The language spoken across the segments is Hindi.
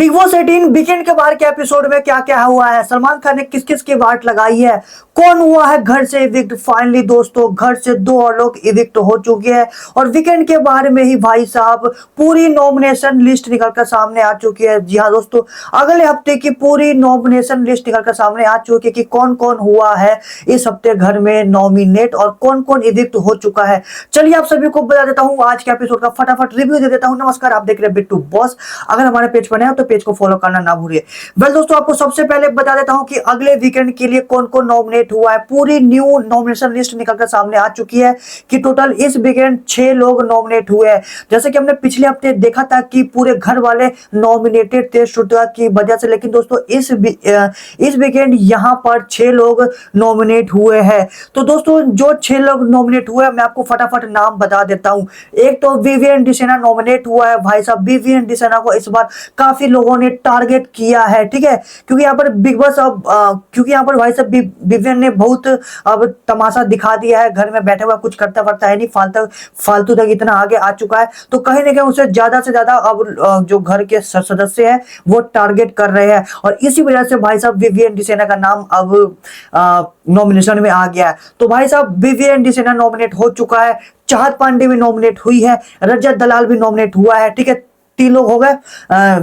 बिग बॉस 18 वीकेंड के बाहर के एपिसोड में क्या क्या हुआ है, सलमान खान ने किस किस की वाट लगाई है, कौन हुआ है घर से इविक्ट। फाइनली दोस्तों घर से दो और लोग इविक्ट हो चुके हैं और वीकेंड के बारे में ही भाई साहब पूरी नॉमिनेशन लिस्ट निकलकर सामने आ चुकी है। जी हाँ दोस्तों, अगले हफ्ते की पूरी नॉमिनेशन लिस्ट निकलकर सामने आ चुकी है कि कौन कौन हुआ है इस हफ्ते घर में नॉमिनेट और कौन कौन इविक्ट हो चुका है। चलिए आप सभी को बता देता हूं आज के एपिसोड का फटाफट रिव्यू दे देता हूं। नमस्कार, आप देख रहे हैं बिट्टू बॉस। अगर हमारे पेज पर नए हो तो पेज को फॉलो करना ना भूलिए। वेल दोस्तों, आपको सबसे पहले बता देता हूं कि अगले वीकेंड के लिए कौन कौन नॉमिनेट हुआ है। पूरी न्यू नॉमिनेशन लिस्ट निकलकर सामने आ चुकी है कि टोटल इस वीकेंड 6 लोग नॉमिनेट हुए हैं। जैसे कि हमने पिछले हफ्ते देखा था कि पूरे घर वाले नॉमिनेटेड थे श्रुतिका की वजह से, लेकिन दोस्तों इस वीकेंड यहां पर 6 लोग नॉमिनेट हुए हैं। तो दोस्तों जो 6 लोग नॉमिनेट हुए हैं मैं आपको फटाफट नाम बता देता हूं। एक तो विवियन डिसेना नॉमिनेट हुआ है। भाई साहब विवियन डिसेना को इस बार काफी लोगों ने टारगेट किया है, ठीक है, क्योंकि यहाँ पर बिग बॉस क्योंकि यहाँ पर भाई साहब विवियन ने बहुत अब तमाशा दिखा दिया है। घर में बैठे हुआ कुछ करता वरता है नहीं, फालतू तक इतना आगे आ चुका है। तो कहीं ना कहीं उसे ज्यादा से ज्यादा अब जो घर के सदस्य हैं वो टारगेट कर रहे हैं और इसी वजह से भाई साहब विवियन डिसेना का नाम अब नॉमिनेशन में आ गया है। तो भाई साहब विवियन डिसेना नॉमिनेट हो चुका है, चाहत पांडे भी नॉमिनेट हुई है, रजत दलाल भी नॉमिनेट हुआ है, ठीक है। 3 लोग हो गए,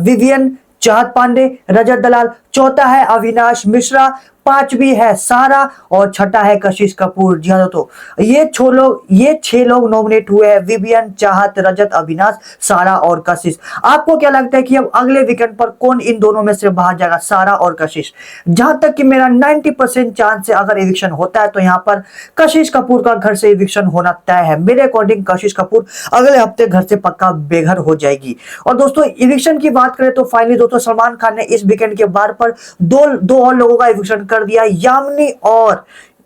विवियन, चाहत पांडे, रजत दलाल। चौथा है अविनाश मिश्रा, 5वीं है सारा और छठा है कशिश कपूर। जी हाँ, तो ये 6 लोग नॉमिनेट हुए हैं, विवियन, चाहत, रजत, अविनाश, सारा और कशिश। आपको क्या लगता है कि अब अगले वीकेंड पर कौन इन दोनों में से बाहर जाएगा, सारा और कशिश? जहां तक कि मेरा 90% चांस है अगर इविक्शन होता है तो यहाँ पर कशिश कपूर का घर से इविक्शन होना तय है। मेरे अकॉर्डिंग कशिश कपूर अगले हफ्ते घर से पक्का बेघर हो जाएगी। और दोस्तों इविक्शन की बात करें तो फाइनली दोस्तों सलमान खान ने इस वीकेंड के बार पर दो और लोगों का इविक्शन कर दिया।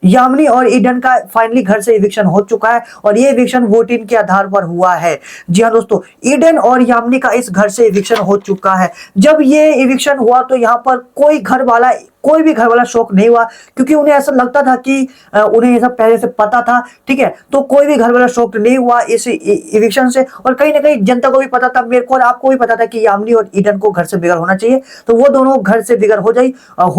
यामिनी और ईडन का फाइनली घर से इविक्शन हो चुका है और ये इविक्शन वोटिंग के आधार पर हुआ है। जी हाँ दोस्तों, ईडन और यामिनी का इस घर से इविक्शन हो चुका है। जब ये इविक्शन हुआ तो यहाँ पर कोई भी घर वाला शौक नहीं हुआ, क्योंकि उन्हें ऐसा लगता था कि उन्हें ये सब पहले से पता था, ठीक है। तो कोई भी घर वाला शौक नहीं हुआ इस इविक्शन से और कहीं ना कहीं जनता को भी पता था, मेरे को और आपको भी पता था कि यामिनी और ईडन को घर से बेघर होना चाहिए। तो वो दोनों घर से बेघर हो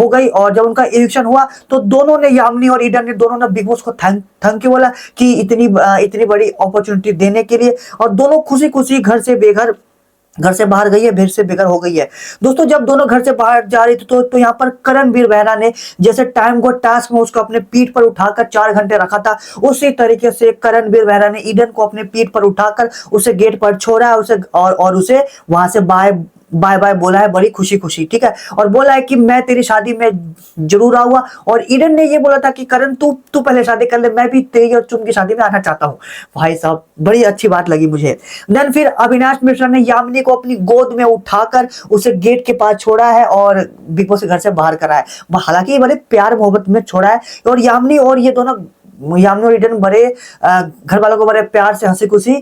गई और जब उनका इविक्शन हुआ तो दोनों ने, यामिनी और ईडन ने, दोनों ने बिग बॉस को थैंक यू बोला कि इतनी बड़ी अपॉर्चुनिटी देने के लिए, और दोनों खुशी खुशी घर से बाहर गई है, घर से बेघर हो गई है। दोस्तों जब दोनों घर से बाहर जा रही थी तो यहाँ पर करणवीर बेहरा ने जैसे टाइम को टास्क में उसको अपने पीठ पर उठाकर 4 घंटे रखा था, उसी तरीके से करणवीर बेहरा ने ईडन को अपने पीठ पर उठाकर उसे गेट पर छोड़ा है, उसे और उसे वहां से बाय बाय बोला है बड़ी खुशी खुशी, ठीक है। और बोला है कि मैं तेरी शादी में जरूर आऊंगा। और ईडन ने ये बोला था कि करण तू पहले शादी कर ले, मैं भी तेरी और चुम की शादी में आना चाहता हूँ। भाई साहब बड़ी अच्छी बात लगी मुझे। देन फिर अविनाश मिश्रा ने यामिनी को अपनी गोद में उठाकर उसे गेट के पास छोड़ा है और बिग बॉस के घर से बाहर करा है। हालांकि ये बड़े प्यार मोहब्बत में छोड़ा है और यामिनी और ईडन बड़े घर वालों को बड़े प्यार से हंसी खुशी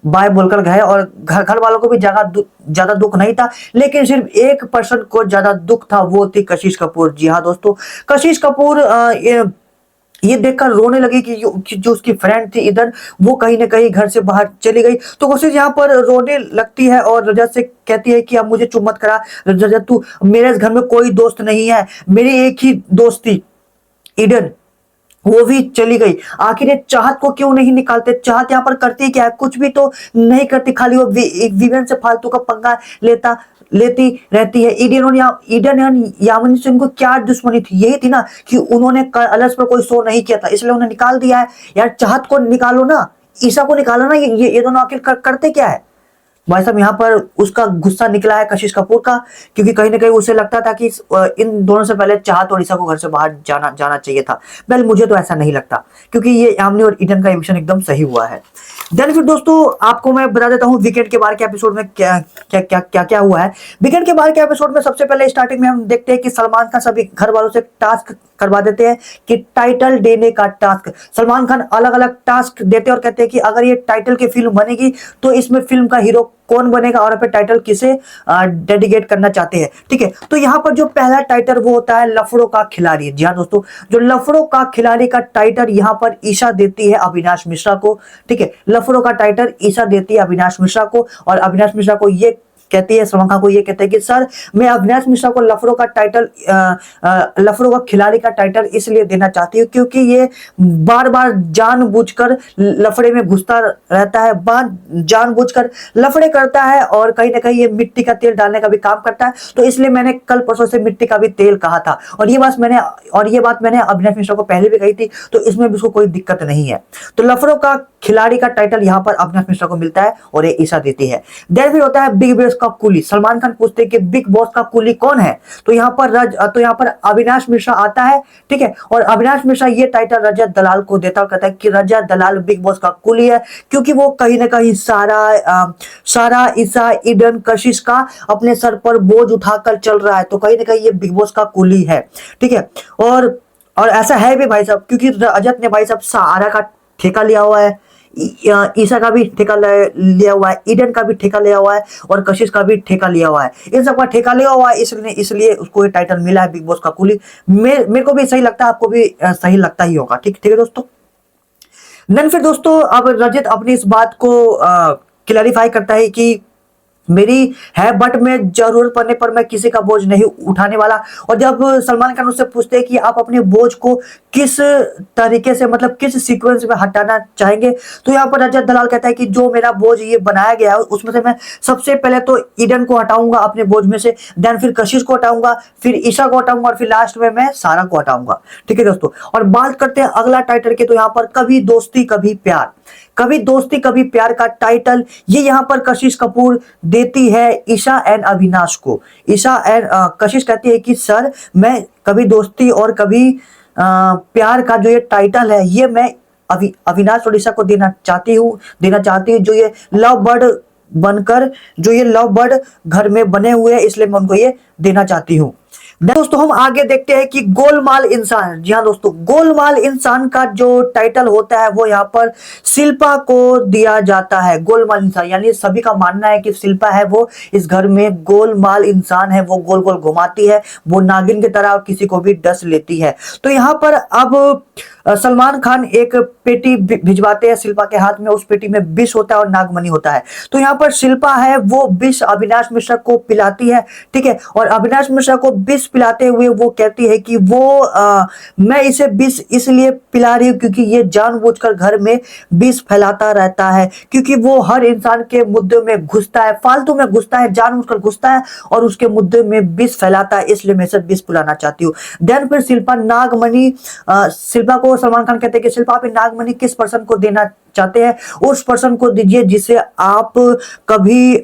बाय बोलकर गए और घर वालों को भी ज्यादा दुख नहीं था, लेकिन सिर्फ एक पर्सन को ज्यादा दुख था, वो थी कशिश कपूर। जी हाँ दोस्तों, कशिश कपूर ये देखकर रोने लगी कि जो उसकी फ्रेंड थी इधर, वो कहीं ना कहीं घर से बाहर चली गई। तो कशिश यहाँ पर रोने लगती है और रजत से कहती है कि अब मुझे चुप मत करा रजत, तू, मेरे इस घर में कोई दोस्त नहीं है, मेरी एक ही दोस्त थी ईडन, वो भी चली गई। आखिर ये चाहत को क्यों नहीं निकालते? चाहत यहाँ पर करती क्या है? कुछ भी तो नहीं करती, खाली वो विवेन से फालतू का पंगा लेती रहती है। ईडन यामिनी से उनको क्या दुश्मनी थी? यही थी ना कि उन्होंने अलर्स पर कोई शो नहीं किया था, इसलिए उन्हें निकाल दिया है। यार चाहत को निकालो ना, ईशा को निकालो ना, ये दोनों आखिर करते क्या है? भाई साहब यहाँ पर उसका गुस्सा निकला है कशिश कपूर का, क्योंकि कहीं ना कहीं उसे लगता था कि इन दोनों से पहले चाहत और ईशा को घर से बाहर जाना चाहिए था। वेल मुझे तो ऐसा नहीं लगता, क्योंकि ये यामिनी और ईडन का इविक्शन एकदम सही हुआ है। देन फिर दोस्तों आपको मैं बता देता हूँ वीकेंड के बाहर के एपिसोड में क्या हुआ है। वीकेंड के बाहर के एपिसोड में सबसे पहले स्टार्टिंग में हम देखते हैं कि सलमान खान सभी घर वालों से टास्क करवा देते हैं कि टाइटल देने का टास्क। सलमान खान अलग अलग टास्क देते हैं और कहते हैं कि अगर ये टाइटल की फिल्म बनेगी तो इसमें फिल्म का हीरो कौन बनेगा और फिर टाइटल किसे डेडिकेट करना चाहते हैं, ठीक है। तो यहाँ पर जो पहला टाइटल वो होता है लफड़ों का खिलाड़ी। जी हाँ दोस्तों, जो लफड़ों का खिलाड़ी का टाइटल यहाँ पर ईशा देती है अविनाश मिश्रा को, ठीक है। लफड़ों का टाइटल ईशा देती है अविनाश मिश्रा को और अविनाश मिश्रा को ये कहती है सलमान खान को, ये कहते हैं कि सर मैं अविनाश मिश्रा को लफड़ों का टाइटल, लफड़ों का खिलाड़ी का टाइटल इसलिए देना चाहती हूँ क्योंकि ये बार बार जानबूझकर लफड़े में घुसता रहता है, जानबूझकर लफड़े करता है और कहीं ना कहीं ये मिट्टी का तेल डालने का भी काम करता है। तो इसलिए मैंने कल परसों से मिट्टी का भी तेल कहा था और ये बात मैंने अविनाश मिश्रा को पहले भी कही थी, तो इसमें भी उसको कोई दिक्कत नहीं है। तो लफड़ों का खिलाड़ी का टाइटल यहाँ पर अविनाश मिश्रा को मिलता है और ये ईशा देती है। देन फिर होता है बिग बॉस का कुली। सलमान खान पूछते हैं कि बिग बॉस का कुली कौन है, तो यहाँ पर अविनाश मिश्रा आता है, ठीक है। और अविनाश मिश्रा ये टाइटल रजत दलाल को देता और कहता है कि रजत दलाल बिग बॉस का कुली है क्योंकि वो कहीं ना कहीं सारा ईशा ईडन कशिश का अपने सर पर बोझ उठाकर चल रहा है, तो कहीं ना कहीं ये बिग बॉस का कुली है, ठीक है। और ऐसा है भी भाई साहब, क्योंकि रजत ने भाई साहब सारा का ठेका लिया हुआ है, ईशा का भी ठेका लिया हुआ है, ईडन का भी ठेका लिया हुआ है और कशिश का भी ठेका लिया हुआ है। इन सबका ठेका लिया हुआ है, इसलिए उसको ये टाइटल मिला है बिग बॉस का कुली। मेरे को भी सही लगता है, आपको भी सही लगता ही होगा, ठीक है दोस्तों। देन फिर दोस्तों अब रजत अपनी इस बात को क्लैरिफाई करता है कि मेरी है बट मैं जरूरत पड़ने पर मैं किसी का बोझ नहीं उठाने वाला। और जब सलमान खान उससे पूछते हैं कि आप अपने बोझ को किस तरीके से, मतलब किस सीक्वेंस में हटाना चाहेंगे, तो यहाँ पर रजत दलाल कहता है कि जो मेरा बोझ ये बनाया गया है उसमें से मैं सबसे पहले तो ईडन को हटाऊंगा अपने बोझ में से, देन फिर कशिश को हटाऊंगा, फिर ईशा को हटाऊंगा और फिर लास्ट में मैं सारा को हटाऊंगा, ठीक है दोस्तों। और बात करते हैं अगला टाइटल के, तो यहाँ पर कभी दोस्ती कभी प्यार, कभी दोस्ती कभी प्यार का टाइटल ये यहाँ पर कशिश कपूर देती है ईशा एंड अविनाश को। ईशा एंड कशिश कहती है कि सर मैं कभी दोस्ती और कभी प्यार का जो ये टाइटल है ये मैं अविनाश और ईशा को देना चाहती हूँ, जो ये लव बर्ड बनकर, जो ये लव बर्ड घर में बने हुए हैं, इसलिए मैं उनको ये देना चाहती हूँ। दोस्तों हम आगे देखते हैं कि गोलमाल इंसान। जी हाँ दोस्तों, गोलमाल इंसान का जो टाइटल होता है वो यहाँ पर शिल्पा को दिया जाता है। गोलमाल इंसान यानी सभी का मानना है कि शिल्पा है वो इस घर में गोलमाल इंसान है, वो गोल गोल घुमाती है, वो नागिन की तरह किसी को भी डस लेती है। तो यहाँ पर अब सलमान खान एक पेटी भिजवाते हैं शिल्पा के हाथ में, उस पेटी में विष होता है और नागमणि होता है। तो यहाँ पर शिल्पा है वो विष अविनाश मिश्रा को पिलाती है, ठीक है। और अविनाश मिश्रा को विष पिलाते हुए वो कहती है कि मैं इसे विष इसलिए पिला रही हूँ क्योंकि ये जानबूझकर घर में विष फैलाता रहता है, क्योंकि वो हर इंसान के मुद्दे में घुसता है, फालतू में घुसता है, जानबूझकर घुसता है और उसके मुद्दे में विष फैलाता है, इसलिए मैं इसे विष पिलाना चाहती हूँ। देन फिर शिल्पा नागमणि, शिल्पा को सलमान खान कहते हैं कि शिल्पा आप नागमणि किस पर्सन को देना चाहते हैं, उस पर्सन को दीजिए जिसे आप कभी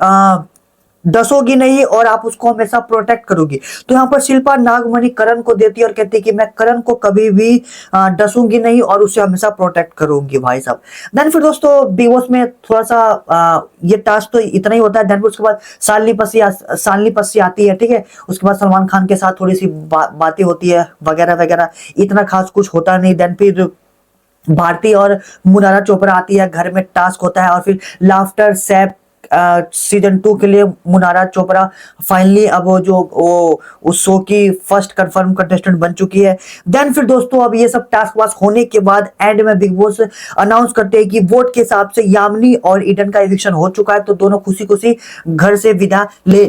डसोगी नहीं और आप उसको हमेशा प्रोटेक्ट करोगी। तो यहाँ पर शिल्पा नागमणि करण को देती है और कहती है कि मैं करण को कभी भी डसूंगी नहीं और उसे हमेशा प्रोटेक्ट करूंगी भाई साहब। देन फिर दोस्तों बिग बॉस में थोड़ा सा ये टास्क तो इतना ही होता है। देन फिर उसके बाद सालनी पस्सी आती है, ठीक है। उसके बाद सलमान खान के साथ थोड़ी सी बातें होती है वगैरह वगैरह, इतना खास कुछ होता नहीं। देन फिर भारती और मुनारा चोपड़ा आती है, घर में टास्क होता है और फिर लाफ्टर सैप सीजन 2 के लिए मुनारा चोपड़ा फाइनली अब वो उस शो की फर्स्ट कंफर्म कंटेस्टेंट बन चुकी है। देन फिर दोस्तों अब ये सब टास्क पास होने के बाद एंड में बिग बॉस अनाउंस करते हैं कि वोट के हिसाब से यामिनी और ईडन का एविक्शन हो चुका है, तो दोनों खुशी खुशी घर से विदा ले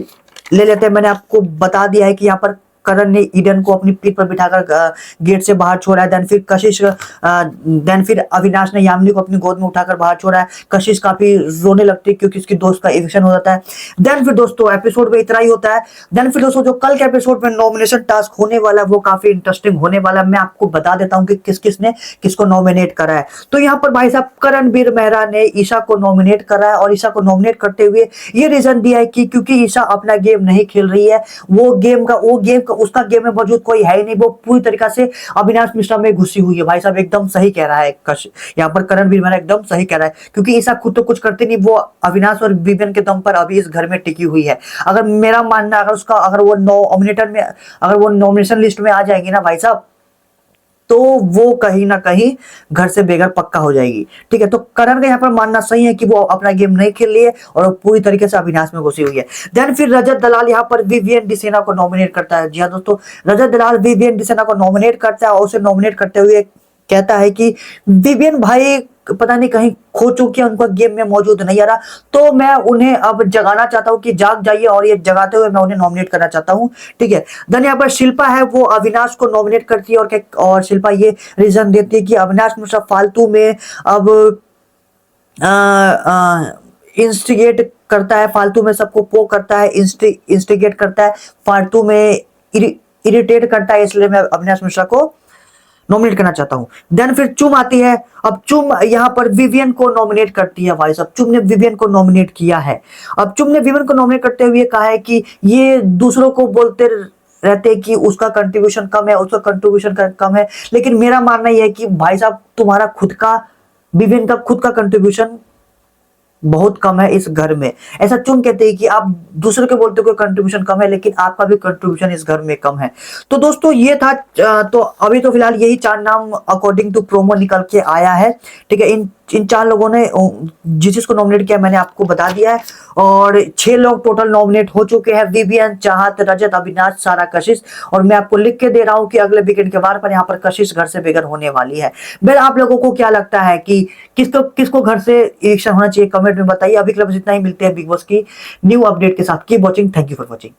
लेते हैं। मैंने आपको बता दिया है कि यहाँ पर करण ने ईडन को अपनी पीठ पर बिठाकर गेट से बाहर छोड़ा है। देन फिर अविनाश ने यामिनी को अपनी गोद में उठाकर बाहर छोड़ा है। कशिश काफी रोने लगती है क्योंकि उसकी दोस्त का एविक्शन हो जाता है। देन फिर दोस्तों एपिसोड में इतना ही होता है। देन फिर दोस्तों जो कल के एपिसोड में नॉमिनेशन टास्क होने वाला है वो काफी इंटरेस्टिंग होने वाला है। मैं आपको बता देता हूँ कि किसने किसको नॉमिनेट करा है। तो यहाँ पर भाई साहब करणवीर मेहरा ने ईशा को नॉमिनेट करा है और ईशा को नॉमिनेट करते हुए ये रीजन दिया है कि क्योंकि ईशा अपना गेम नहीं खेल रही है, उसका गेम में मौजूद कोई है ही नहीं, वो पूरी तरीका से अविनाश मिश्रा में घुसी हुई है। भाई साहब एकदम सही कह रहा है यहाँ पर करणवीर मेहरा एकदम सही कह रहा है, क्योंकि ईशा खुद तो कुछ करती नहीं, वो अविनाश और विवियन के दम पर अभी इस घर में टिकी हुई है। अगर मेरा मानना अगर वो नॉमिनेशन लिस्ट में आ जाएगी ना भाई साहब, तो वो कहीं ना कहीं घर से बेघर पक्का हो जाएगी, ठीक है। तो करण का यहाँ पर मानना सही है कि वो अपना गेम नहीं खेल रही है और पूरी तरीके से अविनाश में घुसी हुई है। देन फिर रजत दलाल यहाँ पर विवियन डिसेना को नॉमिनेट करता है। जी हाँ दोस्तों, रजत दलाल विवियन डिसेना को नॉमिनेट करता है और उसे नॉमिनेट करते हुए कहता है कि विवियन भाई पता नहीं कहीं खो चुकी है, उनका गेम में मौजूद नहीं आ रहा, तो मैं उन्हें अब जगाना चाहता हूं कि जाग जाइए, और ये जगाते हुए मैं उन्हें नॉमिनेट करना चाहता हूं। ठीक है, देन यहाँ पर शिल्पा है वो अविनाश को नॉमिनेट करती है, और शिल्पा ये रीजन देती है कि अविनाश मिश्रा फालतू में अब इंस्टिगेट करता है, फालतू में सबको पो करता है, इंस्टिगेट करता है, फालतू में इरिटेट करता है, इसलिए मैं अविनाश मिश्रा को नॉमिनेट करना चाहता हूं। देन फिर चुम आती है। अब चुम यहां पर विवियन को नॉमिनेट करती है। भाई साहब, चुम ने विवियन को नॉमिनेट किया है। अब चुम ने विवियन को नॉमिनेट करते हुए कहा है कि ये दूसरों को बोलते रहते कि उसका कंट्रीब्यूशन कम है, उसका कंट्रीब्यूशन कम है, लेकिन मेरा मानना यह है कि भाई साहब तुम्हारा खुद का, विवियन का खुद का कंट्रीब्यूशन बहुत कम है इस घर में। ऐसा चुन कहते हैं कि आप दूसरे के बोलते हो कंट्रीब्यूशन कम है, लेकिन आपका भी कंट्रीब्यूशन इस घर में कम है। तो दोस्तों ये था, तो अभी तो फिलहाल यही 4 नाम अकॉर्डिंग टू प्रोमो निकल के आया है। ठीक है, इन 4 लोगों ने जिस जिसको नॉमिनेट किया मैंने आपको बता दिया है, और 6 लोग टोटल नॉमिनेट हो चुके हैं, विवियन, चाहत, रजत, अविनाश, सारा, कशिश। और मैं आपको लिख के दे रहा हूं कि अगले वीकेंड के बार पर यहाँ पर कशिश घर से बेघर होने वाली है। वेल, आप लोगों को क्या लगता है कि किसको किसको घर से इलेक्शन होना चाहिए, कमेंट में बताइए। अभी के लिए बस इतना ही, मिलते हैं बिग बॉस की न्यू अपडेट के साथ। Keep watching, thank you for watching.